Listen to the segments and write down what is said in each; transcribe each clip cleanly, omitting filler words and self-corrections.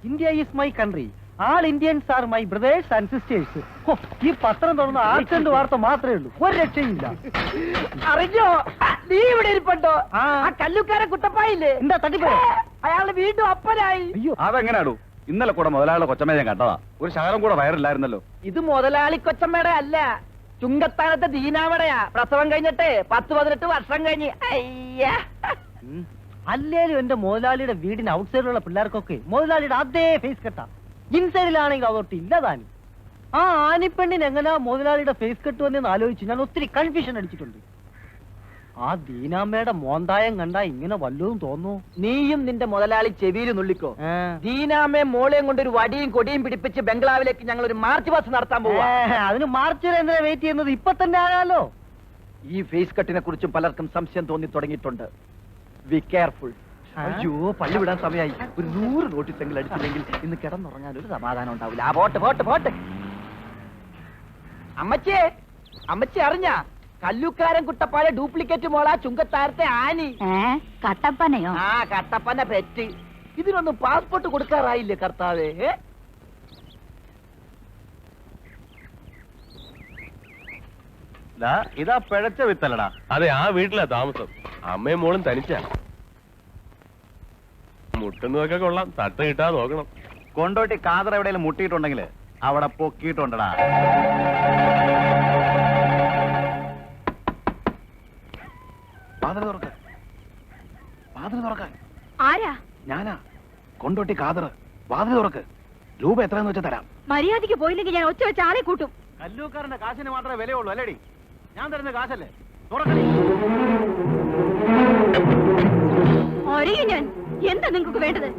India is my country. All Indians are my brothers and sisters. ഈ പത്രം തുറന്ന accident വാർത്ത മാത്രമേ ഉള്ളൂ, ഒരു രക്ഷയില്ല. അറിഞ്ഞോ, നീ ഇവിടെ ഇരിപ്പുണ്ടോ? ആ കല്ലുക്കാരെ കുട്ടപ്പായില്ലേ, എന്താ തട്ടിപ്പോ? അയാള് വീണ്ടും അപ്പനായി. അയ്യോ, അതെങ്ങനെയാടൂ? ഇന്നലെ കൂടെ മുതലാളിയുടെ കൊച്ചമ്മ ഞാൻ കണ്ടതാ. ഒരു ശകലം കൂടെ വയറില്ലായിരുന്നല്ലോ. ഇത് മുതലാളി കൊച്ചമ്മയുടെ അല്ല, ചുങ്കത്താനത്തെ ദീനാവടയാ. പ്രസവം കഴിഞ്ഞിട്ട് 10-18 വർഷം കഴിഞ്ഞ്. അയ്യ, അല്ലേലും എന്റെ മുതലാളിയുടെ വീടിന് ഔട്ട്സൈഡിലുള്ള പിള്ളേർക്കൊക്കെ മുതലാളിയുടെ അതേ ഫേസ് കെട്ടാ. ഇൻസൈഡിലാണെങ്കിൽ അതൊട്ട് ഇല്ലതാനും. ആ ആനിപ്പെണ്ണിന് എങ്ങനെയാ മുതലാളിയുടെ ഫേസ് കെട്ട് വന്നെന്ന് ആലോചിച്ച് ഞാൻ ഒത്തിരി കൺഫ്യൂഷൻ അടിച്ചിട്ടുണ്ട്. ആ ദീനാമ്മയുടെ മോന്തായം കണ്ടാ ഇങ്ങനെ വല്ലതും തോന്നുന്നു. നീയും നിന്റെ മുതലാളി ചെവിയിൽ നുള്ളിക്കോ. ദീനാമ്മയും മോളെയും കൊണ്ട് ഒരു വടിയും കൊടിയും പിടിപ്പിച്ച് ബംഗ്ലാവിലേക്ക് ഞങ്ങൾ ഒരു മാർച്ച് പാസ് നടത്താൻ പോവാ. അതിന് മാർച്ച് വരെ എന്തിനാ വെയിറ്റ് ചെയ്യുന്നത്? ഇപ്പൊ തന്നെ ആകാലോ. ഈ ഫേസ് കട്ടിനെ കുറിച്ചും പലർക്കും സംശയം തോന്നി തുടങ്ങിയിട്ടുണ്ട്. Be careful. അയ്യോ, പള്ളി വിടാൻ സമയമായി. ഒരു 100 നോട്ടീസ് എങ്കിലും അടിച്ചില്ലെങ്കിൽ ഇന്ന് കിടന്നുറങ്ങാൻ ഒരു സമാധാനം ഉണ്ടാവില്ല. ആ പോട്ടെ പോട്ടെ പോട്ടെ. അമ്മച്ചേ, അമ്മച്ചി അറിഞ്ഞ കല്ലുക്കാരൻ കുട്ടപ്പാഴ ഡ്യൂപ്ലിക്കേറ്റ് മോളാ ചുങ്കത്താരത്തെ ആനി. കട്ടപ്പനയോ? ആ കട്ടപ്പന പെറ്റ്. ഇതിനൊന്നും പാസ്പോർട്ട് കൊടുക്കാറായില്ലേ കർത്താവേ? ഇതാ പിഴച്ച വിത്തലടാ. അതെ, ആ വീട്ടിലാ താമസം. അമ്മയും മോളും തനിച്ചാ. മുട്ടുന്നതൊക്കെ കൊള്ളാം, തട്ട് കിട്ടാതെ നോക്കണം. കൊണ്ടോട്ടി കാതർ എവിടെയെങ്കിലും മുട്ടിയിട്ടുണ്ടെങ്കിൽ അവിടെ പൊക്കിയിട്ടുണ്ടടാ. വാതിൽ തുറക്കാൻ. ആരാ? ഞാനാ, കൊണ്ടോട്ടി കാതർ. വാതിൽ തുറക്ക്. രൂപ എത്രയെന്ന് വെച്ചാൽ തരാം. മര്യാദയ്ക്ക് പോയില്ലെങ്കിൽ ഞാൻ ഒച്ച വെച്ച് ആളെ കൂട്ടും. കല്ലൂക്കാരന്റെ കാശിന് മാത്രമേ വിലയുള്ളൂ അല്ലേടി? ഞാൻ തരുന്ന കാശല്ലേ? തുറക്കടി. അറിയും ഞാൻ എന്താ നിങ്ങൾക്ക് വേണ്ടത്.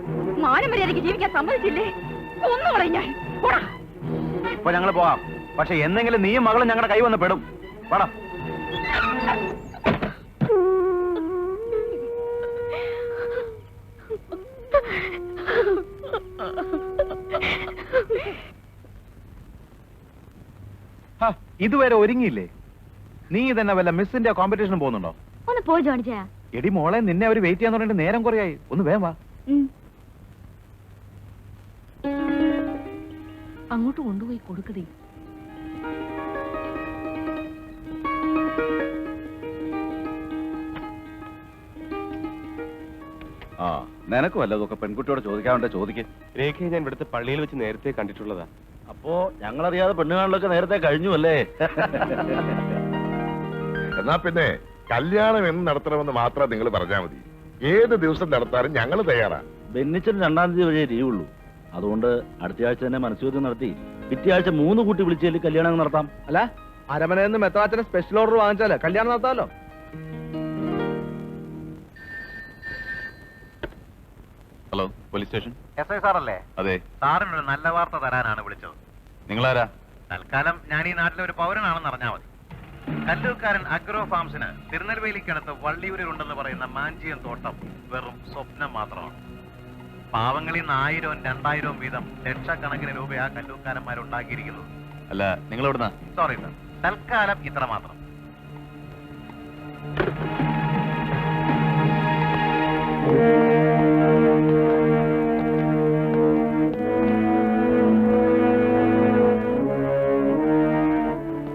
മാനമര്യാദയ്ക്ക് ജീവിക്കാൻ സമ്മതിച്ചില്ലേ ഒന്നുകളയും ഞാൻ. ഇപ്പൊ ഞങ്ങൾ പോവാം, പക്ഷെ എന്തെങ്കിലും നീയും മകളും ഞങ്ങളുടെ കൈ വന്ന് പെടും. വേടാ. ഇതുവരെ ഒരുങ്ങിയില്ലേ? നീ തന്നെ വല്ല മിസ്സിന്റെ കോമ്പറ്റീഷന് പോകുന്നുണ്ടോ? ഒന്ന് പോയി ജോണിച്ചാ. എടി മോളെ, നിന്നെ അവര് വെയിറ്റ് ചെയ്യാൻ പറഞ്ഞിട്ട് നേരം കുറയായി. ഒന്ന് വേഗം വാ. അങ്ങോട്ട് കൊണ്ടുപോയി കൊടുക്കടേ. ആ, നിനക്ക് വല്ലതൊക്കെ പെൺകുട്ടിയോട് ചോദിക്കാറുണ്ട്, ചോദിക്കേ. രേഖയെ ഞാൻ ഇവിടുത്തെ പള്ളിയിൽ വെച്ച് നേരത്തെ കണ്ടിട്ടുള്ളതാ. അപ്പോ ഞങ്ങളറിയാതെ പെണ്ണുകാണലൊക്കെ നേരത്തെ കഴിഞ്ഞു അല്ലേ? എന്നാ പിന്നെ കല്യാണം എന്ന് നടത്തണമെന്ന് മാത്രം നിങ്ങൾ പറഞ്ഞാൽ മതി. ഏത് ദിവസം നടത്താനും ഞങ്ങൾ തയ്യാറാ. ബെന്നിച്ചന് 2-ാം തീയതി വഴിയേ ലീവുള്ളൂ. അതുകൊണ്ട് അടുത്ത ആഴ്ച തന്നെ മനസ്സുചോദ്യം നടത്തി പിറ്റേ ആഴ്ച 3 കൂട്ടി വിളിച്ചതിൽ കല്യാണം നടത്താം. അല്ല, അരമനയിൽ നിന്ന് മെത്രാച്ചന് സ്പെഷ്യൽ ഓർഡർ വാങ്ങിച്ചാലേ കല്യാണം നടത്താമല്ലോ. Hello, police station. S I സാറല്ലേ? അതെ. സാറിനൊരു നല്ല വാർത്ത തരാനാണ് വിളിച്ചത്. നിങ്ങളാരാ? തൽക്കാലം ഞാൻ ഈ നാട്ടിലെ ഒരു പൗരനാണെന്ന് അറിഞ്ഞാൽ മതി. കല്ലൂക്കാരൻ അഗ്രോ ഫാംസിന് തിരുനെൽവേലിക്കടുത്ത് വള്ളിയൂരിലുണ്ടെന്ന് പറയുന്ന മാഞ്ചിയം തോട്ടം വെറും സ്വപ്നം മാത്രമാണ്. പാവങ്ങളിൽ 1000-ഉം 2000-ഉം വീതം ലക്ഷക്കണക്കിന് രൂപയാ കല്ലൂക്കാരന്മാരുണ്ടാക്കിയിരിക്കുന്നത്. അല്ല, നിങ്ങൾ എവിടുന്നാ? സോറി സർ, തൽക്കാലം ഇത്ര മാത്രം.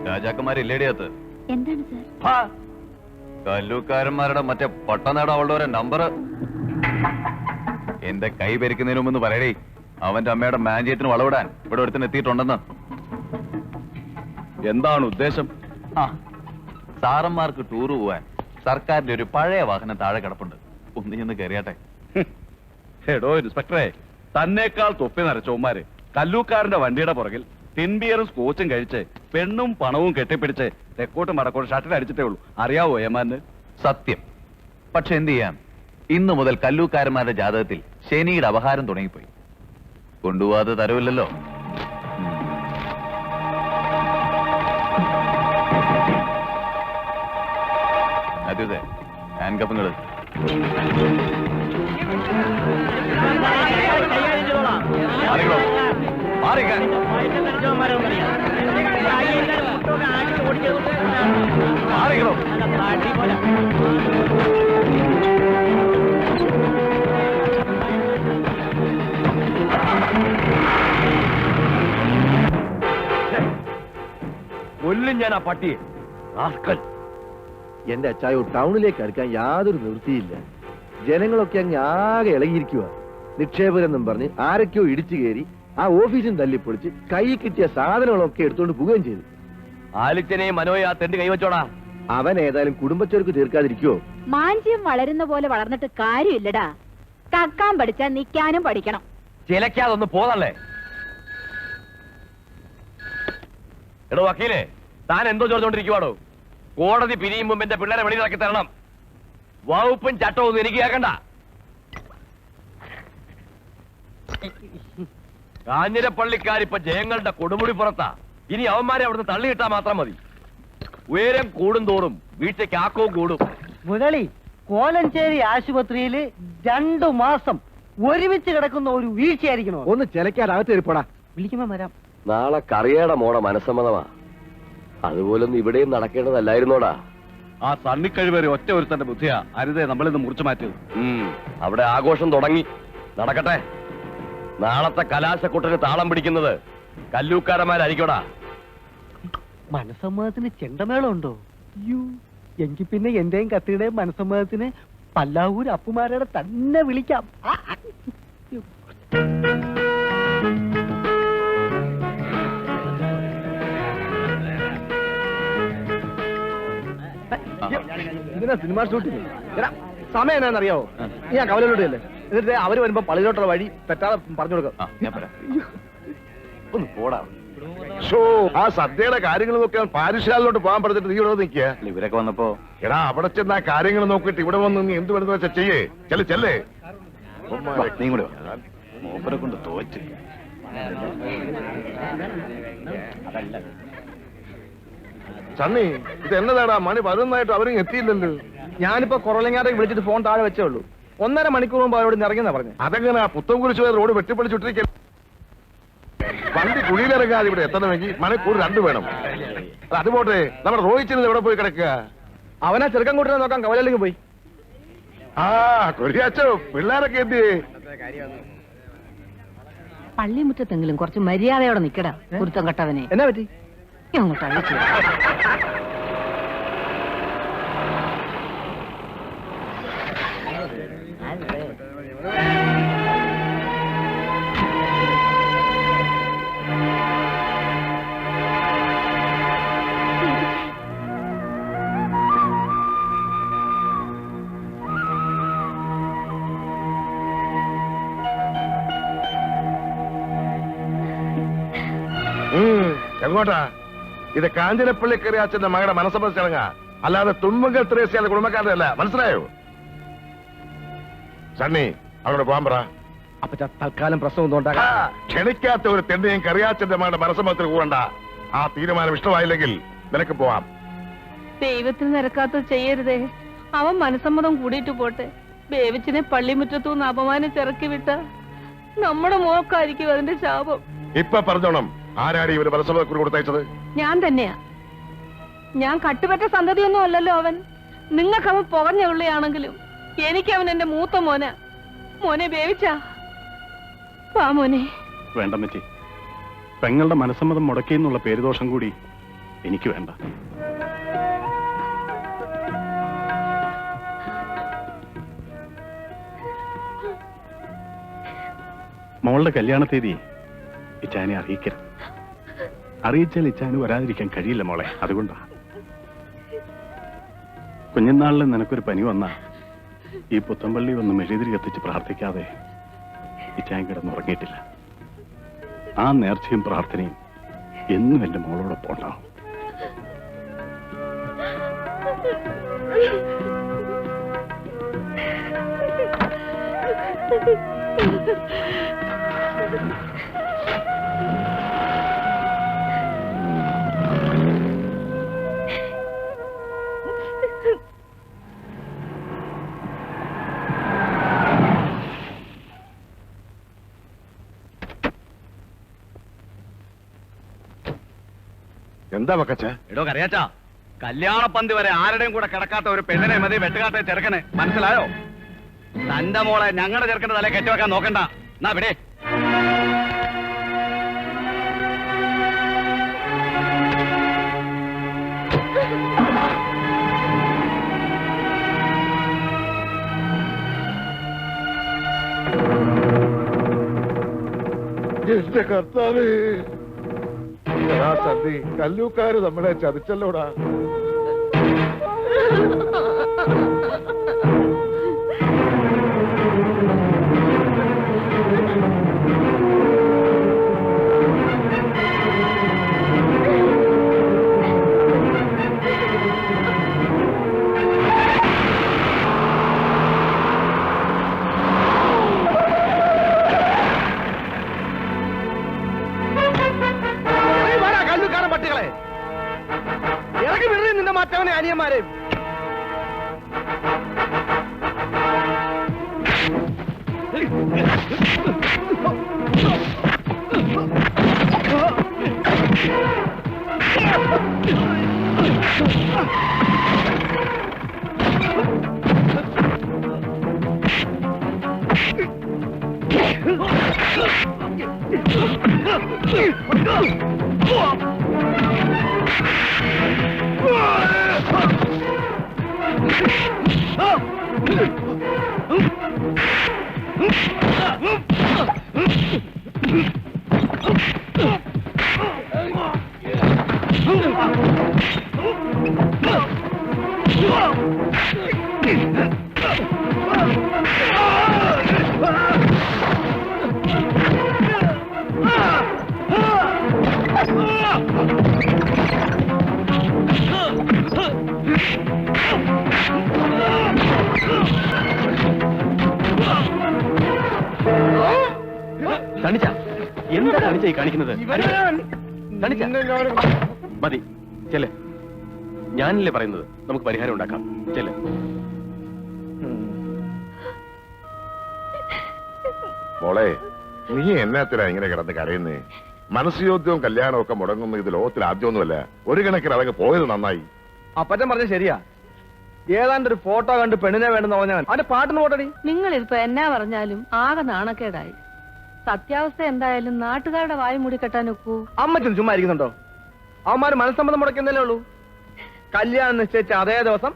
രാജാക്കന്മാരില്ലേടിയത്ത്? എന്താണ് സാർ? കല്ലൂക്കാരന്മാരുടെ മറ്റേ പട്ടനേട അവളുടെ ഒരു നമ്പർ എന്റെ കൈ ഭരിക്കുന്നതിന് മുമ്പ് പറയടേ. അവന്റെ അമ്മയുടെ മാഞ്ചയത്തിന് വളവിടാൻ ഇവിടെ ഒരുത്തിന് എത്തിയിട്ടുണ്ടെന്ന്. എന്താണ് ഉദ്ദേശം? സാറന്മാർക്ക് ടൂറ് പോവാൻ സർക്കാരിന്റെ ഒരു പഴയ വാഹനം താഴെ കിടപ്പുണ്ട്. ഒന്ന് ചെന്ന് കയറിയാട്ടെ. എടോ ഇൻസ്പെക്ടറെ, തന്നേക്കാൾ തൊപ്പി നരച്ചോമാര് കല്ലൂക്കാരന്റെ വണ്ടിയുടെ പുറകിൽ തിൻബിയറും സ്കോച്ചും കഴിച്ച് പെണ്ണും പണവും കെട്ടിപ്പിടിച്ച് തെക്കോട്ടും വടക്കോട്ടും ഷട്ടിൽ അടിച്ചിട്ടേ ഉള്ളൂ. അറിയാവോ ഏമാന്? സത്യം. പക്ഷെ എന്ത് ചെയ്യാം, ഇന്നു മുതൽ കല്ലൂക്കാരന്മാരുടെ ജാതകത്തിൽ ശനിയുടെ അപഹാരം തുടങ്ങിപ്പോയി. കൊണ്ടുപോവാതെ തരവില്ലല്ലോ. അതെ, ഹാൻഡ് കപ്പുകള്. മാറിക്കാൻ മാറിക്കണോ? കൊല്ലും ഞാൻ ആ പട്ടിയെ. എന്റെ അച്ചായോ ടൗണിലേക്ക് അടുക്കാൻ യാതൊരു നിവൃത്തിയില്ല. ജനങ്ങളൊക്കെ അങ്ങ് ആകെ ഇളകിയിരിക്കുക. നിക്ഷേപകരെന്നും പറഞ്ഞ് ആരൊക്കെയോ ഇടിച്ചു കയറി ആ ഓഫീസും തല്ലിപ്പൊളിച്ച് കൈ കിട്ടിയ സാധനങ്ങളൊക്കെ എടുത്തുകൊണ്ട് പോവുകയും ചെയ്തു. ആലിച്ചനെയും മനോയെ ആ തെണ്ടി കൈവച്ചോടാ. അവൻ ഏതായാലും കുടുംബച്ചോർക്ക് തീർക്കാതിരിക്കുവോ? മാഞ്ചിയം വളരുന്ന പോലെ വളർന്നിട്ട് കാര്യമില്ലടാ. കക്കാൻ പഠിച്ചാൽ നിക്കാനും പഠിക്കണം. ചിലക്കാതൊന്ന് പോതല്ലേ. എടോ വക്കീലേ, താൻ എന്തോ ചോദിച്ചോണ്ടിരിക്കുവാടോ? കോടതി പിരിയും മുമ്പ് എന്റെ പിള്ളേരെ വെളിയിലാക്കി തരണം. വകുപ്പും ചട്ടവും ഒന്നും എനിക്ക് കേൾക്കണ്ട. കാഞ്ഞിരപ്പള്ളിക്കാരിപ്പ ജയങ്ങളുടെ കൊടുമുടി പുറത്താ. ഇനി അവന്മാരെ അവിടുന്ന് തള്ളിയിട്ടാ മാത്രം മതി. ഉയരം കൂടും തോറും വീഴ്ചയ്ക്ക് ആക്കവും കൂടും. മുരളി, കോലഞ്ചേരി ആശുപത്രിയിൽ 2 മാസം ഒരുമിച്ച് കിടക്കുന്ന ഒരു വീഴ്ചയായിരിക്കണോ? ഒന്ന് ചിലക്കാരകത്ത് കയറിപ്പോടാ. വിളിക്കുമ്പോ വരാം. നാളെ കറിയയുടെ മോടെ മനസ്സമ്മതമാ. അതുപോലൊന്നും ഇവിടെയും നടക്കേണ്ടതല്ലായിരുന്നോടാ. ആ തണ്ണിക്കഴിവരെ ഒറ്റ ഒരുത്തന്റെ ബുദ്ധിയാ അരുതേ നമ്മളിന്ന് മുറിച്ചു മാറ്റിയത്. അവിടെ ആഘോഷം തുടങ്ങി. നടക്കട്ടെ. നാളത്തെ കലാശക്കുട്ടന് താളം പിടിക്കുന്നത് കല്ലൂക്കാരന്മാരായിരിക്കോടാ. മനസ്സമ്മതത്തിന് ചെണ്ടമേളം ഉണ്ടോ? അയ്യോ, എങ്കിൽ പിന്നെ എന്റെയും കത്തിയുടെയും മനസ്സമ്മതത്തിന് പല്ലാവൂർ അപ്പുമാരുടെ തന്നെ വിളിക്കാം. ഇതിനാ സിനിമ ഷൂട്ടിങ്. സമയം എന്നാന്നറിയാവോ? ഞാൻ കവലോട്ടല്ലേ. എന്നിട്ട് അവര് വരുമ്പോ പള്ളിയിലോട്ടുള്ള വഴി തെറ്റാതെ പറഞ്ഞു കൊടുക്കാം. ഒന്ന് പോടാ. ആ സദ്യയുടെ കാര്യങ്ങൾ നോക്കിയാൽ പാരിശാലിലോട്ട് പോകാൻ പറഞ്ഞിട്ട് നീ ഇവിടെ നിൽക്കുക. ഇവരൊക്കെ വന്നപ്പോ എടാ അവിടെ ചെന്ന് ആ കാര്യങ്ങൾ നോക്കിയിട്ട് ഇവിടെ വന്ന് നീ എന്ത് വരുന്ന വെച്ചാ ചെയ്യേ. ചെല്ലേ നീ കൂടെ മൂപ്പരെ കൊണ്ട് തോറ്റ്. സണ്ണി, ഇത് എന്നതാടാ? മണി 11 അവരും എത്തിയില്ലല്ലോ. ഞാനിപ്പോ കുറവലങ്ങാരെ വിളിച്ചിട്ട് ഫോൺ താഴെ വെച്ചേ ഉള്ളൂ. 1.5 മണിക്കൂർ മുമ്പ് അവരോട് ഇറങ്ങിയെന്നാ പറഞ്ഞു. അതെങ്ങനെ പുത്തം കുരിശ് പോയ റോഡ് വെട്ടിപ്പൊളിച്ചുട്ടിരിക്കൽ? വണ്ടി കുഴിയിലിറങ്ങാതെ ഇവിടെ എത്തണമെങ്കിൽ മണിക്കൂർ 2 വേണം. അതുപോട്ടെ, നമ്മുടെ റോഹിച്ചിന് എവിടെ പോയി കിടക്കുക? അവനാ ചെറുക്കം കൂട്ടിനെ നോക്കാൻ കവലയിലേക്ക് പോയി. ആ കൊരിയാച്ചോ, പിള്ളേരൊക്കെ എന്തിയേ? പള്ളിമുറ്റത്തെങ്കിലും കുറച്ച് മര്യാദയോടെ നിക്കടാ കുരുത്തം കെട്ടവനെ. എന്നാ പറ്റി? അങ്ങോട്ട് അഴിച്ചു. എങ്ങോട്ടാ? ഇത് കാഞ്ചനപ്പള്ളി കറിയാച്ചന്റെ മകളുടെ മനസ്സമ്മത ചടങ്ങാ, അല്ലാതെ തുമ്പങ്കൽ ത്രേസ്യാലെ കുടുംബക്കാരുടെ അല്ല. മനസ്സിലായോ? സണ്ണി, അവരോട് പോകാൻ പറ. അപ്പൊ തൽക്കാലം പ്രശ്നമൊന്നും ഉണ്ടാകാം. ക്ഷണിക്കാത്ത ഒരു തെണ്ടിയും കറിയാച്ചന്റെ മകളുടെ മനസ്സമ്മതത്തിൽ കൂടണ്ട. ആ തീരുമാനം ഇഷ്ടമായില്ലെങ്കിൽ നിനക്ക് പോവാം. ദൈവത്തിന് നിരക്കാത്ത ചെയ്യരുതേ. അവൻ മനസ്സമ്മതം കൂടിയിട്ട് പോട്ടെ. ബേവിച്ചിനെ പള്ളിമുറ്റത്തുനിന്ന് അപമാനിച്ചിറക്കി വിട്ട നമ്മുടെ മോക്കായിരിക്കും അതിന്റെ ശാപം. ഇപ്പൊ പറഞ്ഞോണം, ആരാടി ഇവര് മനസ്സമ്മതക്കുറി കൊടുത്തയച്ചത്? ഞാൻ തന്നെയാ. ഞാൻ കട്ടുപറ്റ സന്തതിയൊന്നും അല്ലല്ലോ അവൻ. നിങ്ങൾക്ക് അവൻ പുകഞ്ഞ ഉള്ളിയാണെങ്കിലും എനിക്ക് അവൻ എന്റെ മൂത്ത മോനെ. മോനെ ബേവിച്ചാ വാ മോനെ. വേണ്ട മറ്റി, പെങ്ങളുടെ മനസ്സമ്മതം മുടക്കിയെന്നുള്ള പേരുദോഷം കൂടി എനിക്ക് വേണ്ട. മോളുടെ കല്യാണ തീയതി ഇച്ചാനെ അറിയിക്കരുത്. അറിയിച്ചാൽ ഇച്ചാന് വരാതിരിക്കാൻ കഴിയില്ല മോളെ. അതുകൊണ്ടാ. കുഞ്ഞുനാളിൽ നിനക്കൊരു പനി വന്നാ ഈ പുത്തമ്പള്ളി ഒന്ന് മെഴുതിരി കത്തിച്ച് പ്രാർത്ഥിക്കാതെ ഇച്ചാൻ കിടന്നുറങ്ങിയിട്ടില്ല. ആ നേർച്ചയും പ്രാർത്ഥനയും എന്നും എന്റെ മോളോടൊപ്പം ഉണ്ടാവും. എന്താ വക്കച്ച? എടോ കറിയാച്ചാ, കല്യാണപ്പന്തി വരെ ആരുടെയും കൂടെ കിടക്കാത്ത ഒരു പെണ്ണിനെ മതി വെട്ടുകാട്ടെ ചെറുക്കന്. മനസ്സിലായോ? തന്റെ മോളെ ഞങ്ങളുടെ ചെറുക്കന്റെ തല കെട്ടിവെക്കാൻ നോക്കണ്ട. എന്നാ വിടെ. എന്റെ കർത്താവേ, എടാ സന്ധി, കല്ലൂക്കാര് നമ്മളെ ചതിച്ചല്ലോടാ. കല്ലുക്കാരൻ പട്ടികളെ ഇറങ്ങി വിടറി നിന്റെ മറ്റവനെ അനിയന്മാരെ. തണിച്ച എന്താ തണിച്ച ഈ കാണിക്കുന്നത്? മതി ചെല്ലേ, ഞാനല്ലേ പറയുന്നത്, നമുക്ക് പരിഹാരം ഉണ്ടാക്കാം. ചെല്ലേ. മോളെ, നീ എന്നാത്തിനാ ഇങ്ങനെ കിടന്ന് കരയുന്നേ? മനസ്സുയോദ്യവും കല്യാണവും ഒക്കെ മുടങ്ങുന്ന ഇത് ലോകത്തിൽ ആദ്യമൊന്നുമല്ല. ഒരു കണക്കിന് അതൊക്കെ പോയത് നന്നായി. അപ്പച്ചൻ പറഞ്ഞ ശരിയാ. ഏതാണ്ട് ഒരു ഫോട്ടോ കണ്ട് പെണ്ണിനെ വേണമെന്ന് പറഞ്ഞാൽ അവന്റെ പാട്ടിന് പോട്ടടി. നിങ്ങളിപ്പോ എന്നാ പറഞ്ഞാലും ആകെ നാണക്കേടായി. സത്യാവസ്ഥ എന്തായാലും നാട്ടുകാരുടെ വായു മൂടി കെട്ടാൻ ഒക്കൂ. അമ്മച്ചൻ ചുമ്മാ ഇരിക്കുന്നുണ്ടോ? അവന്മാര് മനസ്സമ്മതം മുടക്കുന്നല്ലേ ഉള്ളൂ. കല്യാണം നിശ്ചയിച്ച അതേ ദിവസം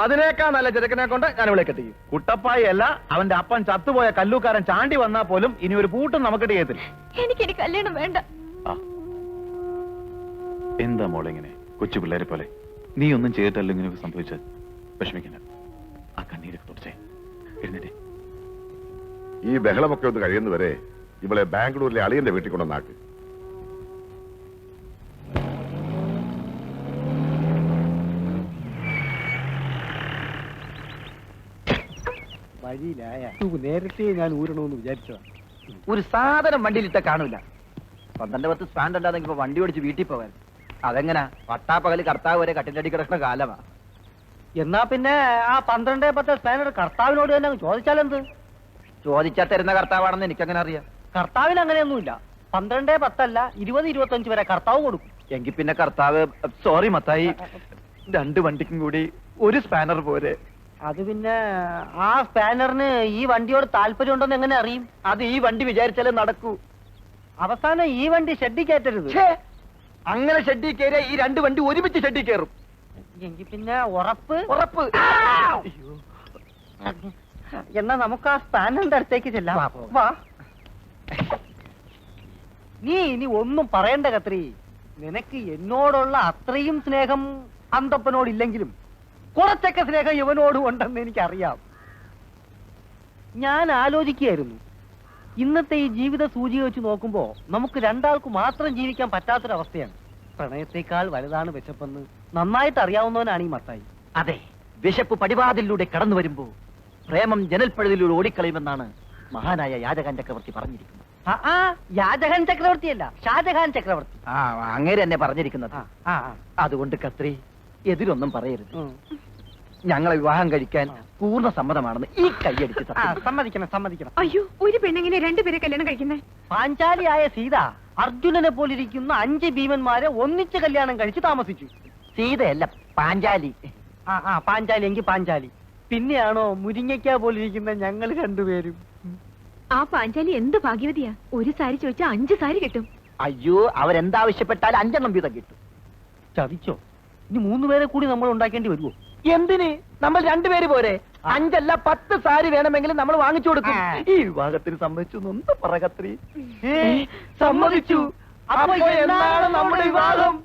അതിനേക്കാൾ നല്ല ചെറുക്കനെ കൊണ്ട് ഞാൻ ഇവിടെ കെട്ടിക്കും. കുട്ടപ്പായി അല്ല, അവന്റെ അപ്പൻ ചത്തുപോയ കല്ലൂക്കാരൻ ചാണ്ടി വന്നാൽ പോലും ഇനി ഒരു പൂട്ടും നമുക്ക് ചെയ്യത്തില്ല. എനിക്കിനി കല്യാണം വേണ്ട. എന്താ മോളെ ഇങ്ങനെ കൊച്ചു പിള്ളേരെ പോലെ? നീ ഒന്നും ചെയ്തിട്ടല്ലോ ഇങ്ങനെയൊക്കെ സംഭവിച്ചത്. വിഷമിക്കണ്ട, ആ കണ്ണീരൊക്കെ തുടച്ചേ. എഴുന്നേറ്റേ. ഈ ബഹളമൊക്കെ ഒന്ന് കഴിയുന്നവരെ ഇവളെ ബാംഗ്ലൂരിലെ അളിയന്റെ വീട്ടിൽ കൊണ്ടുവന്നാക്ക്. വഴിയിലായ നേരത്തെ ഞാൻ ഊരണമെന്ന് വിചാരിച്ചതാ. ഒരു സാധനം വണ്ടിയിലിട്ട കാണൂല. 12 സ്റ്റാൻഡ് അല്ലാതെ ഇപ്പൊ വണ്ടി ഓടിച്ച് വീട്ടിൽ പോവാൻ അതെങ്ങനാ? പട്ടാപ്പകല് കർത്താവ് വരെ കട്ടിലടി കിടക്കുന്ന കാലമാ. എന്നാ പിന്നെ ആ 12-10 സ്പാനർ കർത്താവിനോട് തന്നെ ചോദിച്ചാലെന്ത്? ചോദിച്ചാൽ തരുന്ന കർത്താവാണെന്ന് എനിക്കങ്ങനെ അറിയാം. കർത്താവിന് അങ്ങനെയൊന്നുമില്ല. 12-10 അല്ല, 20-25 വരെ കർത്താവ് കൊടുക്കും. എങ്കിൽ പിന്നെ കർത്താവ് സോറി മത്തായി, 2 വണ്ടിക്കും കൂടി ഒരു സ്പാനർ പോരെ. അത് പിന്നെ ആ സ്പാനറിന് ഈ വണ്ടിയോട് താല്പര്യം ഉണ്ടെന്ന് എങ്ങനെ അറിയും? അത് ഈ വണ്ടി വിചാരിച്ചാലേ നടക്കൂ. അവസാനം ഈ വണ്ടി ഷെഡി കയറ്റരുത്. അങ്ങനെ ഷെഡി കയറിയ ഈ 2 വണ്ടി ഒരുമിച്ച് ഷെഡി കയറും. എങ്കിൽ പിന്നെ ഉറപ്പ്. ഉറപ്പ്. എന്നാ നമുക്ക് ആ സ്പാനറിന്റെ അടുത്തേക്ക് ചെല്ലാം. വാ. നീ ഇനി ഒന്നും പറയണ്ട കത്രി. നിനക്ക് എന്നോടുള്ള അത്രയും സ്നേഹം അന്തപ്പനോടില്ലെങ്കിലും കുറച്ചൊക്കെ സ്നേഹം ഇവനോടും ഉണ്ടെന്ന് എനിക്കറിയാം. ഞാൻ ആലോചിക്കുകയായിരുന്നു, ഇന്നത്തെ ഈ ജീവിത സൂചിക വെച്ച് നോക്കുമ്പോ നമുക്ക് രണ്ടാൾക്ക് മാത്രം ജീവിക്കാൻ പറ്റാത്തൊരവസ്ഥയാണ്. പ്രണയത്തെക്കാൾ വലുതാണ് വിശപ്പെന്ന് നന്നായിട്ട് അറിയാവുന്നവനാണ് ഈ മത്തായി. അതെ, വിശപ്പ് പടിവാതിലൂടെ കടന്നു വരുമ്പോ പ്രേമം ജനൽപ്പഴുതിലൂടെ ഓടിക്കളയുമെന്നാണ് മഹാനായ യാചകൻ ചക്രവർത്തി പറഞ്ഞിരിക്കുന്നത്. യാചകൻ ചക്രവർത്തിയല്ല, ഷാജഹാൻ ചക്രവർത്തി. അങ്ങേര് തന്നെ പറഞ്ഞിരിക്കുന്നത്. അതുകൊണ്ട് കത്രി എതിരൊന്നും പറയരുത്. ഞങ്ങളെ വിവാഹം കഴിക്കാൻ പൂർണ്ണ സമ്മതമാണെന്ന് ഈ കൈയടിച്ച് സമ്മതിക്കണം, സമ്മതിക്കണം. അയ്യോ, ഒരു പെണ്ണെങ്ങനെ 2 പേരെ കല്യാണം കഴിക്കുന്നേ? പാഞ്ചാലിയായ സീത അർജുനനെ പോലിരിക്കുന്ന 5 ഭീമന്മാരെ ഒന്നിച്ച് കല്യാണം കഴിച്ച് താമസിച്ചു. സീതയല്ല, പാഞ്ചാലി. പാഞ്ചാലി എങ്കിൽ പാഞ്ചാലി. പിന്നെയാണോ മുരിങ്ങയ്ക്ക പോലിരിക്കുന്ന ഞങ്ങൾ 2 പേരും? ആ പാഞ്ചാലി എന്ത് ഭാഗ്യവതിയാ. ഒരു സാരി ചോദിച്ചാൽ 5 സാരി കിട്ടും. അയ്യോ, അവരെന്താവശ്യപ്പെട്ടാൽ 5 വീതം കിട്ടും. ചതിച്ചോ? ഇനി 3 പേരെ കൂടി നമ്മൾ ഉണ്ടാക്കേണ്ടി വരുമോ? എന്തിന്? നമ്മൾ 2 പേര് പോരെ. 5 അല്ല 10 സാരി വേണമെങ്കിലും നമ്മൾ വാങ്ങിച്ചു കൊടുക്കും. ഈ വിവാഹത്തിന് സമ്മതിച്ചു ഒന്ന് പറകത്രി. സമ്മതിച്ചു. അപ്പൊ എന്താണ് നമ്മുടെ വിവാഹം?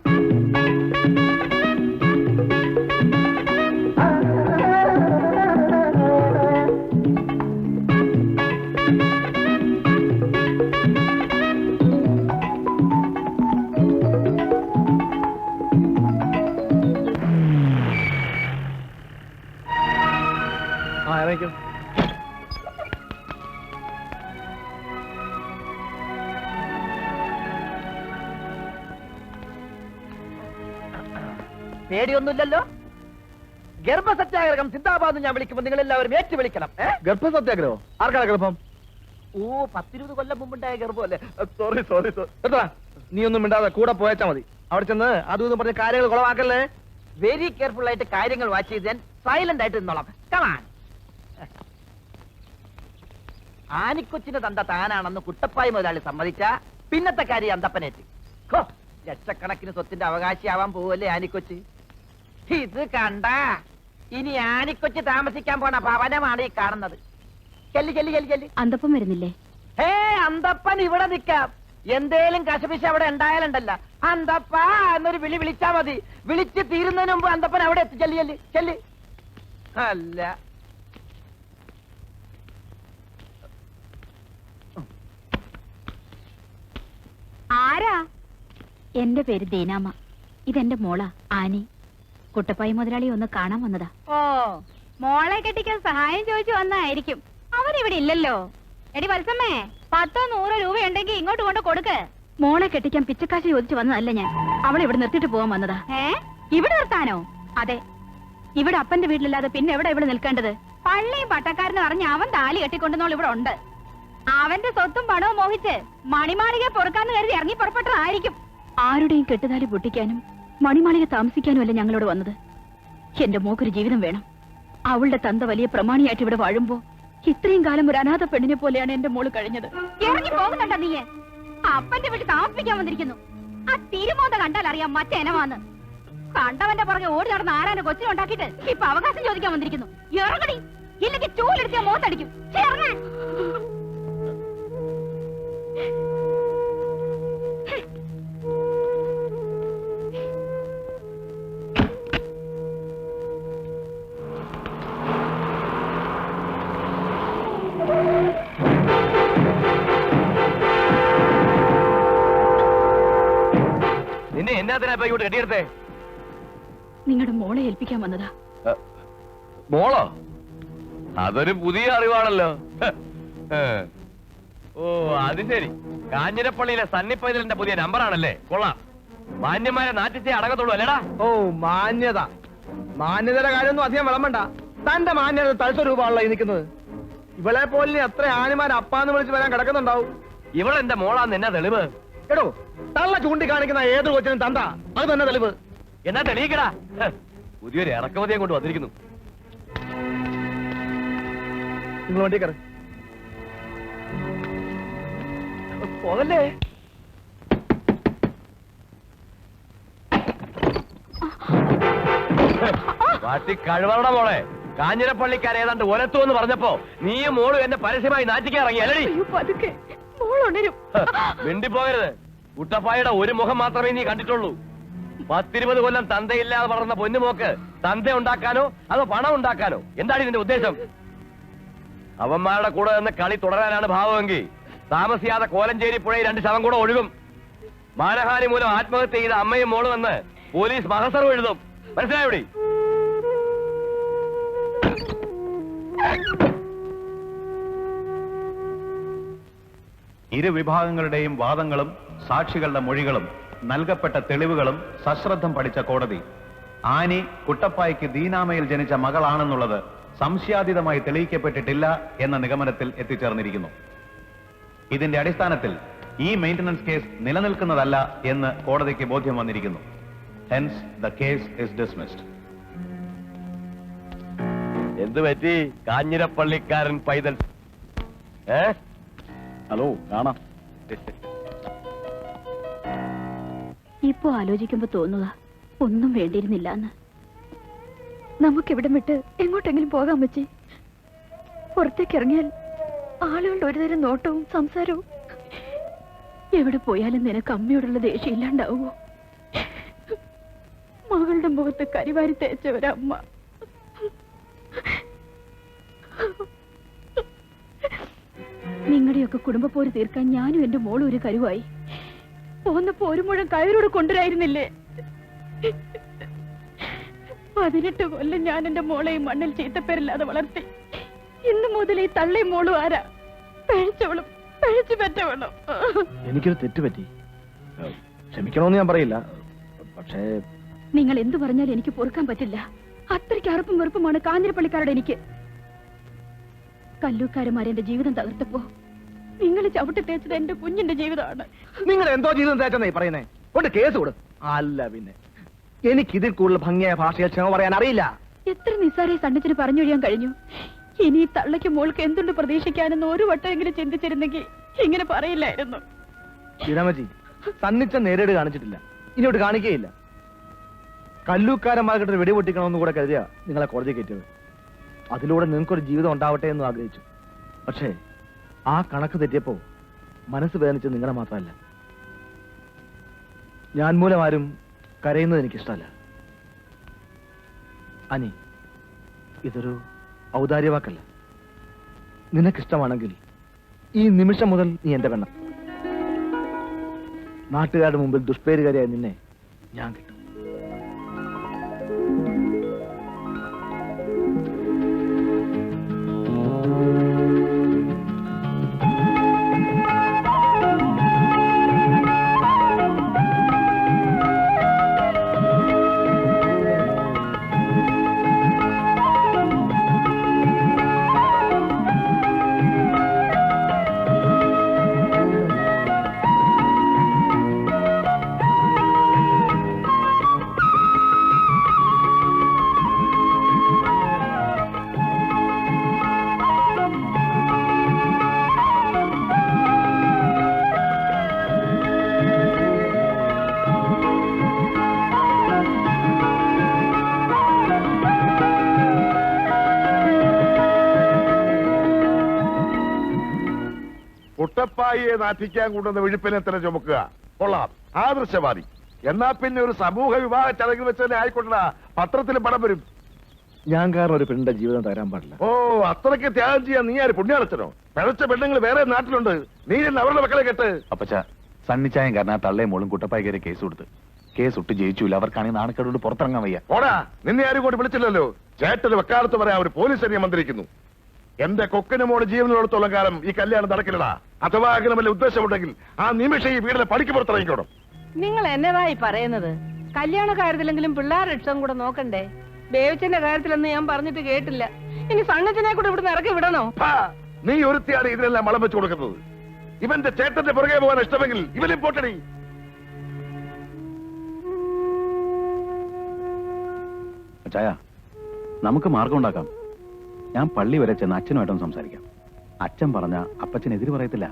ഇറങ്ങിക്കോ. പേടിയൊന്നുമില്ലല്ലോ. ഗർഭസത്യാഗ്രഹം സിന്ദാബാദ് ഞാൻ വിളിക്കുമ്പോൾ നിങ്ങൾ എല്ലാവരും ഏറ്റു വിളിക്കണം. ഗർഭസത്യാഗ്രഹോ? ആർക്കാണ് ഗർഭം? ഓ 10-20 കൊല്ലം മുമ്പുണ്ടായ ഗർഭമല്ലേ? Sorry sorry sorry. നീ ഒന്നും മിണ്ടാതെ കൂടെ പോയച്ചാ മതി. അവിടെ ചെന്ന് അതും ഇതും പറഞ്ഞ കാര്യങ്ങൾ കുളവാക്കല്ലേ. വെരി കെയർഫുൾ ആയിട്ട് കാര്യങ്ങൾ വാച്ച് ചെയ്ത് ഞാൻ സൈലന്റ് ആയിട്ട് നിന്നോളാം. കമാൻ. ആനിക്കൊച്ചിന് തന്ത താനാണെന്ന് കുട്ടപ്പായി മുതലാളി സമ്മതിച്ച പിന്നത്തെ കാര്യം അന്തപ്പനേറ്റ്. ലക്ഷക്കണക്കിന് സ്വത്തിന്റെ അവകാശിയാവാൻ പോവല്ലേ ആനിക്കൊച്ചി. ഇത് കണ്ട ഇനി ആനിക്കൊച്ചി താമസിക്കാൻ പോണ ഭവനമാണ് ഈ കാണുന്നത്. ചെല്ലി ചെല്ലി ചെല്ലി ചെല്ലി. അന്തപ്പം വരുന്നില്ലേ? അന്തപ്പൻ ഇവിടെ നിൽക്കാം. എന്തേലും കശപിശ അവിടെ ഉണ്ടായാലുണ്ടല്ല, അന്തപ്പ എന്നൊരു വിളി വിളിച്ചാ മതി. വിളിച്ച് തീരുന്നതിന് മുമ്പ് അന്തപ്പൻ അവിടെ എത്തി. ചെല്ലി ചെല്ലി ചെല്ലി. അല്ല ആരാ? എന്റെ പേര് ദീനാമ്മ. ഇതെന്റെ മോളാ ആനി. കുട്ടപ്പായി മുതലാളി ഒന്ന് കാണാൻ വന്നതാ. ഓ, മോളെ കെട്ടിക്കാൻ സഹായം ചോദിച്ചു വന്നായിരിക്കും. അവരിവിടെ ഇല്ലല്ലോ. എടി വത്സമ്മേ, 10-100 രൂപയുണ്ടെങ്കിൽ ഇങ്ങോട്ട് കൊണ്ട് കൊടുക്ക്. മോളെ കെട്ടിക്കാൻ പിച്ചക്കാശ് ചോദിച്ചു വന്നതല്ല ഞാൻ. അവളെ ഇവിടെ നിർത്തിട്ട് പോകാൻ വന്നതാ. ഇവിടെ നിർത്താനോ? അതെ. ഇവിടെ അപ്പന്റെ വീട്ടിലില്ലാതെ പിന്നെ എവിടെ ഇവിടെ നിൽക്കേണ്ടത്? പള്ളിയും പട്ടക്കാരനും അറിഞ്ഞ് അവൻ താലി കെട്ടിക്കൊണ്ടുന്നോൾ ഇവിടെ ഉണ്ട്. അവന്റെ സ്വത്തും പണവും മോഹിച്ച് മണിമാളിക പൊറുക്കാന്ന് കരുതി ഇറങ്ങി പുറപ്പെട്ടതായിരിക്കും. ആരുടെയും കെട്ടുതാലി പൊട്ടിക്കാനും മണിമാളിക താമസിക്കാനും അല്ല ഞങ്ങളോട് വന്നത്. എന്റെ മോക്കൊരു ജീവിതം വേണം. അവളുടെ തന്ത വലിയ പ്രമാണിയായിട്ട് ഇവിടെ വാഴുമ്പോ ഇത്രയും കാലം ഒരു അനാഥ പെണ്ണിനെ പോലെയാണ് എന്റെ മോള് കഴിഞ്ഞത്. ഇറങ്ങി പോകുന്നുണ്ടോ നീ? അപ്പന്റെ വീട്ടിൽ താമസിപ്പിക്കാൻ വന്നിരിക്കുന്നു. ആ തിരുമോന്ത കണ്ടാൽ അറിയാം മറ്റേനമാന്ന്. കണ്ടവന്റെ പുറകെ ഓടി നടന്ന് ആരാന്റെ കൊച്ചിനെ ഉണ്ടാക്കിയിട്ട് ഇപ്പൊ അവകാശം ചോദിക്കാൻ വന്നിരിക്കുന്നു. ഇറങ്ങടി, ഇല്ലെങ്കിൽ ചൂലെടുത്ത് മോത്തടിക്കും. ഇറങ്ങാൻ. നിന്നെ എന്നാത്തിനാ ഇങ്ങോട്ട് കെട്ടിയെടുത്തേ? നിങ്ങളുടെ മോളെ ഏൽപ്പിക്കാൻ വന്നതാ. മോളോ? അതൊരു പുതിയ അറിവാണല്ലോ. ഓ അത് ശരി. കാഞ്ഞിരപ്പള്ളിയിലെ സണ്ണിപ്പൈതലിന്റെ പുതിയ നമ്പറാണല്ലേ? കൊള്ളാം. മാന്യന്മാരെ നാട്ടിച്ചേ അടങ്ങത്തുള്ളൂ അല്ലേടാ? ഓ മാന്യത. മാന്യതയുടെ കാര്യമൊന്നും അധികം വിളമ്പണ്ട. തന്റെ മാന്യത തൽസ്വരൂപമാണല്ലോ ഈ നിൽക്കുന്നത്. ഇവളെ പോലെ എത്ര ആനിമാർ അപ്പാന്ന് വിളിച്ച് വരാൻ കിടക്കുന്നുണ്ടാവും. ഇവളെന്റെ മോളാന്ന് എന്നാ തെളിവ്? എടോ, തള്ള ചൂണ്ടിക്കാണിക്കുന്ന ഏത് കൊച്ചിനും തന്ത, അത് തന്നെ തെളിവ്. എന്നാ തെളിയിക്കടാ. പുതിയൊരു ഇറക്കുമതിയെ കൊണ്ട് വന്നിരിക്കുന്നു. നിങ്ങൾ വണ്ടി കയറി പോകല്ലേ. വാട്ടി കഴിവറട മോളെ. കാഞ്ഞിരപ്പള്ളിക്കാർ ഏതാണ്ട് ഒലത്തു എന്ന് പറഞ്ഞപ്പോ നീയും മോളും എന്നെ പരസ്യമായി നാറ്റിക്കാൻ ഇറങ്ങി അല്ലടി? മിണ്ടിപ്പോകരുത്. കുട്ടപ്പായുടെ ഒരു മുഖം മാത്രമേ നീ കണ്ടിട്ടുള്ളൂ. 10-20 കൊല്ലം തന്തയില്ലാതെ വളർന്ന പൊന്നുമോക്ക് തന്ത ഉണ്ടാക്കാനോ അതോ പണം ഉണ്ടാക്കാനോ? എന്താണ് ഇതിന്റെ ഉദ്ദേശം? അവന്മാരുടെ കൂടെ നിന്ന് കളി തുടരാനാണ് ഭാവമെങ്കിൽ താമസിയാതെ കോലഞ്ചേരി പുഴയിൽ 2 ശവം കൂടെ ഒഴുകും. മാനഹാനി മൂലം ആത്മഹത്യ ചെയ്ത അമ്മയും മോളും എന്ന് പോലീസ് മഹസറും എഴുതും. മനസ്സിലായോടി? ഇരുവിഭാഗങ്ങളുടെയും വാദങ്ങളും സാക്ഷികളുടെ മൊഴികളും നൽകപ്പെട്ട തെളിവുകളും സശ്രദ്ധം പഠിച്ച കോടതി ആനി കുട്ടപ്പായ്ക്ക് ദീനാമയിൽ ജനിച്ച മകളാണെന്നുള്ളത് സംശയാതീതമായി തെളിയിക്കപ്പെട്ടിട്ടില്ല എന്ന നിഗമനത്തിൽ എത്തിച്ചേർന്നിരിക്കുന്നു. ഇതിന്റെ അടിസ്ഥാനത്തിൽ ഈ മെയിന്റനൻസ് കേസ് നിലനിൽക്കുന്നതല്ല എന്ന് കോടതിക്ക് ബോധ്യം വന്നിരിക്കുന്നു. Hence the case is dismissed. എന്ത് പറ്റി കാഞ്ഞിരപ്പള്ളിക്കാരൻ പൈതൽ? ഹലോ, കാണാം. ഇപ്പൊ ആലോചിക്കുമ്പോ തോന്നുക ഒന്നും വേണ്ടിയിരുന്നില്ല എന്ന്. നമുക്കിവിടം വിട്ട് എങ്ങോട്ടെങ്കിലും പോകാൻ പറ്റി. പുറത്തേക്ക് ഇറങ്ങിയാൽ ആളുകളുടെ ഒരുതരം നോട്ടവും സംസാരവും. എവിടെ പോയാലും നിനക്ക് അമ്മയോടുള്ള ദേഷ്യം ഇല്ലാണ്ടാവുമോ? മകളുടെ മുഖത്ത് കരിവാരി തേച്ച ഒരമ്മ. നിങ്ങളുടെയൊക്കെ കുടുംബപ്പോര് തീർക്കാൻ ഞാനും എന്റെ മോളും ഒരു കരുവായി. പോന്നപ്പോ ഒരു മുഴം കയറോട് കൊണ്ടുവരായിരുന്നില്ലേ? 18 കൊല്ലം ഞാൻ എന്റെ മോളെയും മണ്ണിൽ ചീത്തപ്പേരില്ലാതെ വളർത്തി. ഇന്ന് മുതൽ ഈ തള്ളയും മോളും ആരാ? പഴിച്ചവളും പഴിച്ചു പറ്റവളും. എനിക്കൊരു തെറ്റ് പറ്റി, ക്ഷമിക്കണമെന്ന് ഞാൻ പറയില്ല. പക്ഷേ നിങ്ങൾ എന്തു പറഞ്ഞാലും എനിക്ക് പൊറുക്കാൻ പറ്റില്ല. അത്രയ്ക്ക് അറുപ്പും വെറുപ്പുമാണ് കാഞ്ഞിരപ്പള്ളിക്കാരുടെ എനിക്ക്. കല്ലൂക്കാരന്മാരെന്റെ ജീവിതം തകർത്തപ്പോ നിങ്ങൾ ചവിട്ടി തേച്ചത് എന്റെ കുഞ്ഞിന്റെ ജീവിതമാണ്. നിങ്ങൾ എന്തോ ജീവിതം തേച്ചെന്നേ പറയുന്നേ? കൊണ്ട് കേസ് കൊടു. അല്ല പിന്നെ എനിക്കിതിൽ കൂടുതൽ ഭംഗിയായ ഭാഷയിൽ ക്ഷമ പറയാൻ അറിയില്ല. എത്ര നിസ്സാരെ സണ്ണിച്ചിന് പറഞ്ഞൊഴിയാൻ കഴിഞ്ഞു. ഇനി ഈ തള്ളയ്ക്ക് മോൾക്ക് എന്തുണ്ട് പ്രതീക്ഷിക്കാനെന്ന് ഒരു വട്ടമെങ്കിലും ചിന്തിച്ചിരുന്നെങ്കിൽ ഇങ്ങനെ പറയില്ലായിരുന്നു. ഇടമജി സണ്ണിച്ച നേരിട്ട് കാണിച്ചിട്ടില്ല, ഇനിയോട്ട് കാണിക്കുകയില്ല. കല്ലൂക്കാരന്മാർക്കിട്ട് വെടിപൊട്ടിക്കണമെന്ന് കൂടെ കരുതിയാ നിങ്ങളെ കോടതി കയറ്റിയത്. അതിലൂടെ നിങ്ങൾക്കൊരു ജീവിതം ഉണ്ടാവട്ടെ എന്ന് ആഗ്രഹിച്ചു. പക്ഷേ ആ കണക്ക് തെറ്റിയപ്പോ മനസ്സ് വേദനിച്ചത് നിങ്ങളെ മാത്രമല്ല, ഞാൻ മൂലം ആരും കരയുന്നത് എനിക്കിഷ്ടമല്ല. അനി, ഇതൊരു ഔദാര്യവാക്കല്ല. നിനക്കിഷ്ടമാണെങ്കിൽ ഈ നിമിഷം മുതൽ നീ എന്റെ പെണ്ണ. നാട്ടുകാരുടെ മുമ്പിൽ ദുഷ്പേരുകാരിയായ നിന്നെ ഞാൻ കിട്ടും. കുട്ടപ്പായിയെ നാട്ടിക്കാൻ കൊണ്ടുവന്ന വിഴുപ്പിനെ തന്നെ ചുമക്കുക. കൊള്ളാം, ആദർശവാദി. എന്നാ പിന്നെ ഒരു സമൂഹ വിവാഹ ചടങ്ങിൽ വെച്ച് തന്നെ ആയിക്കൊണ്ടാ പത്രത്തിൽ പടം വരും. ഞാൻ കാരണം ഒരു പെണ്ണിന്റെ ജീവിതം തരാൻ പാടില്ല. ഓ, അത്രയ്ക്ക് ത്യാഗം ചെയ്യാൻ നീ ആര് പുണ്യാളച്ചനോ? പിഴച്ച പെണ്ണുങ്ങൾ വേറെ നാട്ടിലുണ്ട്, നീ എന്ന് അവരുടെ മക്കളെ കെട്ട്. അപ്പച്ച സണ്ണിച്ചായം കാരണം തള്ളയും മോളും കുട്ടപ്പായി കയറി കേസ് കൊടുത്ത്. കേസ് ഒട്ട് ജയിച്ചില്ല. അവർക്കാണെങ്കിൽ നാണക്കേടുകൊണ്ട് പുറത്തിറങ്ങാൻ വയ്യ. ഓടാ, നിന്നെ ആരും കൂടി വിളിച്ചില്ലല്ലോ. ചേട്ടന് വെക്കാലത്ത് പറയാൻ ഒരു പോലീസ് സൈന്യം വന്നിരിക്കുന്നു. എന്റെ കൊക്കിന് മോള് ജീവനോടത്തോളം കാലം ഈ കല്യാണം നടക്കില്ലടാ. അഥവാ അങ്ങനെ വല്ല ഉദ്ദേശമുണ്ടെങ്കിൽ ആ നിമിഷം ഈ വീടിനെ പടിക്ക് പുറത്തിറങ്ങിക്കോണം. നിങ്ങൾ എന്നതായി പറയുന്നത്? കല്യാണ കാര്യത്തിലെങ്കിലും പിള്ളേരുടെ രക്ഷവും കൂടെ നോക്കണ്ടേ? ബേവിച്ചന്റെ കാര്യത്തിലൊന്നും ഞാൻ പറഞ്ഞിട്ട് കേട്ടില്ല. ഇനി സണ്ണച്ചനെ കൂടെ ഇവിടുന്ന് ഇറക്കി വിടണോ? നീ ഒരുത്തിയാണ് ഇതിനെല്ലാം മളം വെച്ചു കൊടുക്കുന്നത്. ഇവന്റെ ചേട്ടന്റെ പുറകെ പോകാൻ ഇഷ്ടമെങ്കിൽ ഇവനും പോട്ടടി. ചായ, നമുക്ക് മാർഗം ഉണ്ടാക്കാം. ഞാൻ പള്ളി വരെ ചെന്ന് അച്ഛനുമായിട്ടൊന്ന് സംസാരിക്കാം. അച്ഛൻ പറഞ്ഞ അപ്പച്ചൻ എതിര് പറയത്തില്ല.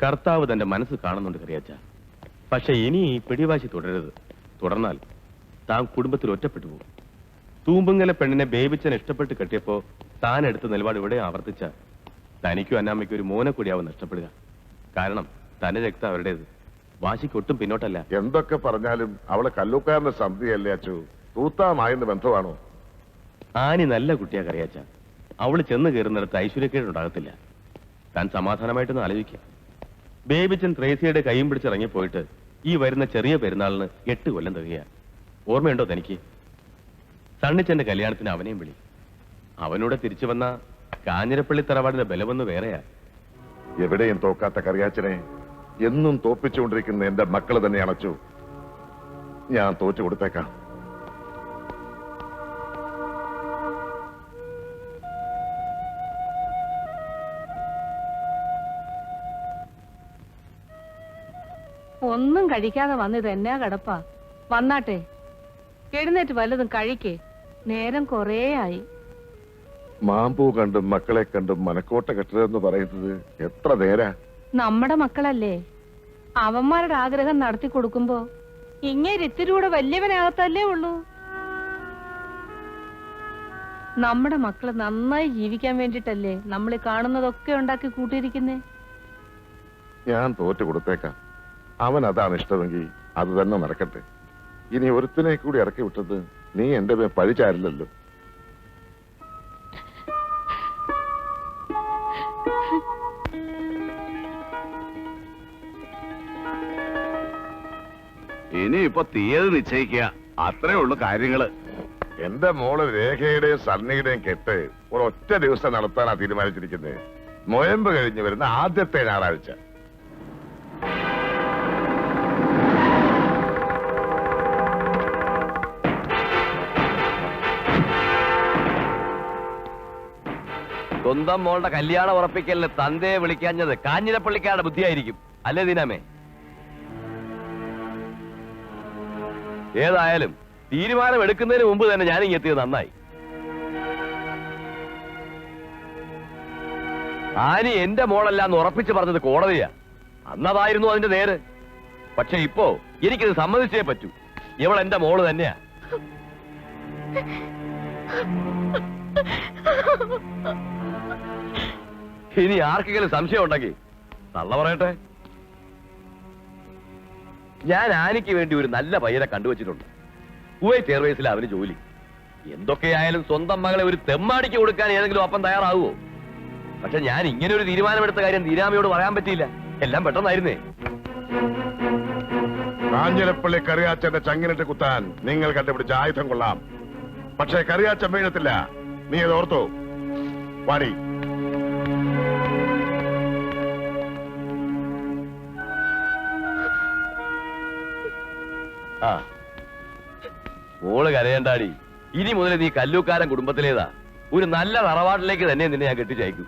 കർത്താവ് തന്റെ മനസ്സ് കാണുന്നുണ്ട് കറിയാച്ച. പക്ഷെ ഇനി ഈ പിടിവാശി തുടരരുത്. തുടർന്നാൽ താൻ കുടുംബത്തിൽ ഒറ്റപ്പെട്ടു പോകും. തൂമ്പുങ്കല പെണ്ണിനെ ബേബിച്ചൻ ഇഷ്ടപ്പെട്ട് കെട്ടിയപ്പോ താൻ എടുത്ത നിലപാട് ഇവിടെ ആവർത്തിച്ച തനിക്കും അന്നാമ്മയ്ക്കും ഒരു മോനെ കൂടിയാവും നഷ്ടപ്പെടുക. കാരണം തന്റെ രക്തം അവരുടേത്. വാശിക്കൊട്ടും പിന്നോട്ടല്ല. എന്തൊക്കെ പറഞ്ഞാലും അവളെ കല്ലൂക്കാരന്റെ സന്ധിയല്ലേ അച്ചു? തൂത്താമായെന്ന് ബന്ധമാണോ? ആനി നല്ല കുട്ടിയാ കറിയാച്ച. അവള് ചെന്ന് കയറുന്നിടത്ത് ഐശ്വര്യക്കേടുണ്ടാകത്തില്ല. താൻ സമാധാനമായിട്ടൊന്ന് ആലോചിക്കുക. ബേബിച്ചൻ ത്രേസിയുടെ കൈയും പിടിച്ചിറങ്ങിപ്പോയിട്ട് ഈ വരുന്ന ചെറിയ പെരുന്നാളിന് 8 കൊല്ലം തികയ. ഓർമ്മയുണ്ടോ തനിക്ക്? സണ്ണിച്ചന്റെ കല്യാണത്തിന് അവനെയും വിളി. അവനൂടെ തിരിച്ചു വന്ന കാഞ്ഞിരപ്പള്ളി തറവാടിന്റെ ബലമൊന്ന് വേറെയാ. എവിടെയും തോക്കാത്ത കറിയാച്ചനെ എന്നും തോപ്പിച്ചുകൊണ്ടിരിക്കുന്ന എന്റെ മക്കള് തന്നെ അണച്ചു. ഞാൻ തോറ്റു കൊടുത്തേക്കാം. ഒന്നും കഴിക്കാതെ വന്നത് എന്നാ കടപ്പാ. വന്നാട്ടെ, എഴുന്നേറ്റ് വല്ലതും കഴിക്കേ. നേരം കൊറേ ആയി. മാമ്പൂ കണ്ടും മക്കളെ കണ്ടും മനക്കോട്ട കെട്ടതെന്ന് പറയുന്നത് എത്ര നേരാ? നമ്മുടെ മക്കളല്ലേ, അവന്മാരുടെ ആഗ്രഹം നടത്തി കൊടുക്കുമ്പോ ഇങ്ങനെ ഇത്തിരി കൂടെ വലിയവനാകത്തല്ലേ ഉള്ളൂ. നമ്മുടെ മക്കള് നന്നായി ജീവിക്കാൻ വേണ്ടിട്ടല്ലേ നമ്മൾ കാണുന്നതൊക്കെ ഉണ്ടാക്കി കൂട്ടിയിരിക്കുന്നേ. ഞാൻ തോറ്റു കൊടുത്തേക്കാം. അവൻ അതാണ് ഇഷ്ടമെങ്കിൽ അത് തന്നെ നടക്കട്ടെ. ഇനി ഒരുത്തിനെ കൂടി ഇറക്കി വിട്ടത് നീ എന്റെ മേൽ പഴിച്ചാരില്ലല്ലോ. ഇനിയിപ്പൊ തീയതി നിശ്ചയിക്കുക, അത്രേ ഉള്ളു കാര്യങ്ങള്. എന്റെ മോള് രേഖയുടെയും സണ്ണിയുടെയും കെട്ട് ഒരൊറ്റ ദിവസം നടത്താനാ തീരുമാനിച്ചിരിക്കുന്നത്. നൊയമ്പ് കഴിഞ്ഞ് വരുന്ന ആദ്യത്തെ ഞായറാഴ്ച. സ്വന്തം മോളുടെ കല്യാണം ഉറപ്പിക്കലിന് തന്തയെ വിളിക്കാഞ്ഞത് കാഞ്ഞിരപ്പള്ളിക്കാരുടെ ബുദ്ധിയായിരിക്കും അല്ലേ ദീനാമേ? ഏതായാലും തീരുമാനം എടുക്കുന്നതിന് മുമ്പ് തന്നെ ഞാൻ എത്തിയത് നന്നായി. ആനി എന്റെ മോളല്ലാന്ന് ഉറപ്പിച്ച് പറഞ്ഞത് കോടതിയാ. അന്നതായിരുന്നു അതിന്റെ നേര്. പക്ഷെ ഇപ്പോ എനിക്കിത് സമ്മതിച്ചേ പറ്റൂ. ഇവൾ എന്റെ മോള് തന്നെയാ. ഇനി ആർക്കെങ്കിലും സംശയം ഉണ്ടെങ്കിൽ തള്ള പറയട്ടെ. ഞാൻ ആനിക്ക് വേണ്ടി ഒരു നല്ല പയ്യനെ കണ്ടുവച്ചിട്ടുണ്ട്. കുവൈറ്റ് എയർവേസിൽ അവന് ജോലി. എന്തൊക്കെയായാലും സ്വന്തം മകളെ ഒരു തെമ്മാടിക്ക് കൊടുക്കാൻ ഏതെങ്കിലും അപ്പം തയ്യാറാവുമോ? പക്ഷെ ഞാൻ ഇങ്ങനെ ഒരു തീരുമാനമെടുത്ത കാര്യം ദീനാമയോട് പറയാൻ പറ്റിയില്ല. എല്ലാം പെട്ടെന്നായിരുന്നേ. കാഞ്ഞിരപ്പള്ളി കറിയാച്ചന്റെ ചങ്ങിനിട്ട് കുത്താൻ നിങ്ങൾ കണ്ടുപിടിച്ച ആയുധം കൊള്ളാം. പക്ഷേ കറിയാച്ചൻ വീഴത്തില്ല. നീ അത് ഓർത്തോ? പാടി. ആ മോള് കരയണ്ടാടി. ഇനി മുതൽ നീ കല്ലൂക്കാരൻ കുടുംബത്തിലേതാ. ഒരു നല്ല തറവാട്ടിലേക്ക് തന്നെ നിന്നെ ഞാൻ കെട്ടിച്ചയക്കും.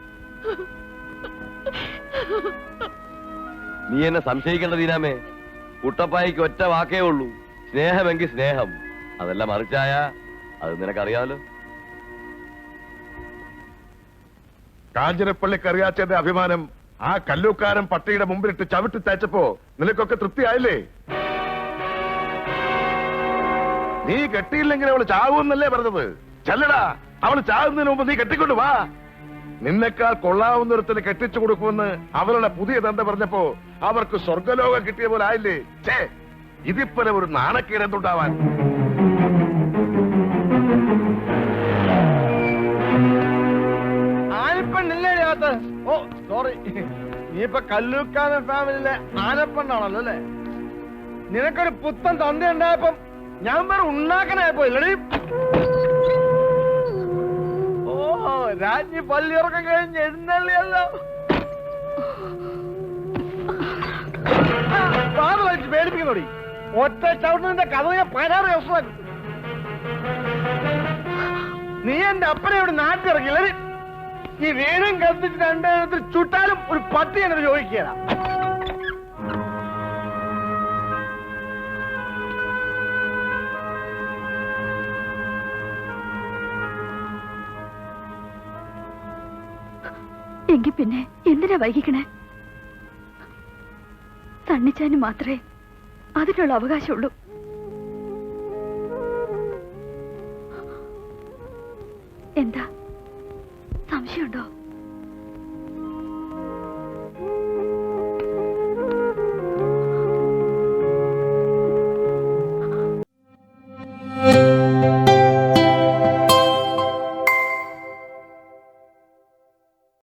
നീ എന്നെ സംശയിക്കേണ്ട ദീനാമേ. കുട്ടപ്പായിക്ക് ഒറ്റ വാക്കേ ഉള്ളൂ, സ്നേഹമെങ്കിൽ സ്നേഹം. അതെല്ലാം മറിച്ചായ അത് നിനക്കറിയാമല്ലോ. കാഞ്ഞിരപ്പള്ളി കറിയാച്ചന്റെ അഭിമാനം ആ കല്ലൂക്കാരൻ പട്ടിയുടെ മുമ്പിലിട്ട് ചവിട്ടി തേച്ചപ്പോ നിനക്കൊക്കെ തൃപ്തിയായില്ലേ? നീ കെട്ടിയില്ലെങ്കിൽ അവള് ചാവുമെന്നല്ലേ പറഞ്ഞത്? ചെല്ലടാ, അവള് ചാവുന്നതിന് മുമ്പ് നീ കെട്ടിക്കൊണ്ട് വാ. നിന്നെക്കാൾ കൊള്ളാവുന്നൊരുത്തിന് കെട്ടിച്ചു കൊടുക്കുമെന്ന് അവരുടെ പുതിയ തന്ത പറഞ്ഞപ്പോ അവർക്ക് സ്വർഗലോകം കിട്ടിയ പോലെ ആയില്ലേ? ഛേ, ഇതിപ്പോലെ ഒരു നാണക്കേട് എന്തുണ്ടാവാൻ? ആനപ്പെണ്ണില്ലേ? ഓ സോറി, നീ ഇപ്പൊ കല്ലൂക്കാരൻ ഫാമിലിയിലെ ആനപ്പെണ്ണാണല്ലോ അല്ലേ? നിനക്കൊരു പുത്തൻ തന്ത ഉണ്ടായപ്പം ഞാൻ വേറെ ഉണ്ടാക്കാനായപ്പോ ഇല്ലടി. ഓ രാജ്ഞി പള്ളിയുറക്കം കഴിഞ്ഞ് എഴുന്നള്ളിയല്ലോ. പേടിപ്പിക്കുന്നോടി. ഒറ്റ ചവിട്ടുന്നതിന്റെ കഥ ഞാൻ 16 ദിവസമാക്കി. നീ എന്റെ അപ്പനെ ഇവിടെ നാട്ടിറങ്ങില്ല. ഈ വീടും കത്തിച്ച് രണ്ടെണ്ണത്തിൽ ചുട്ടാലും ഒരു പട്ടി എന്നെ ചോദിക്കുകയാണ്. എങ്കിൽ പിന്നെ എന്തിനാ വൈകിക്കണേ? സണ്ണിച്ചാന് മാത്രമേ അതിനുള്ള അവകാശമുള്ളൂ.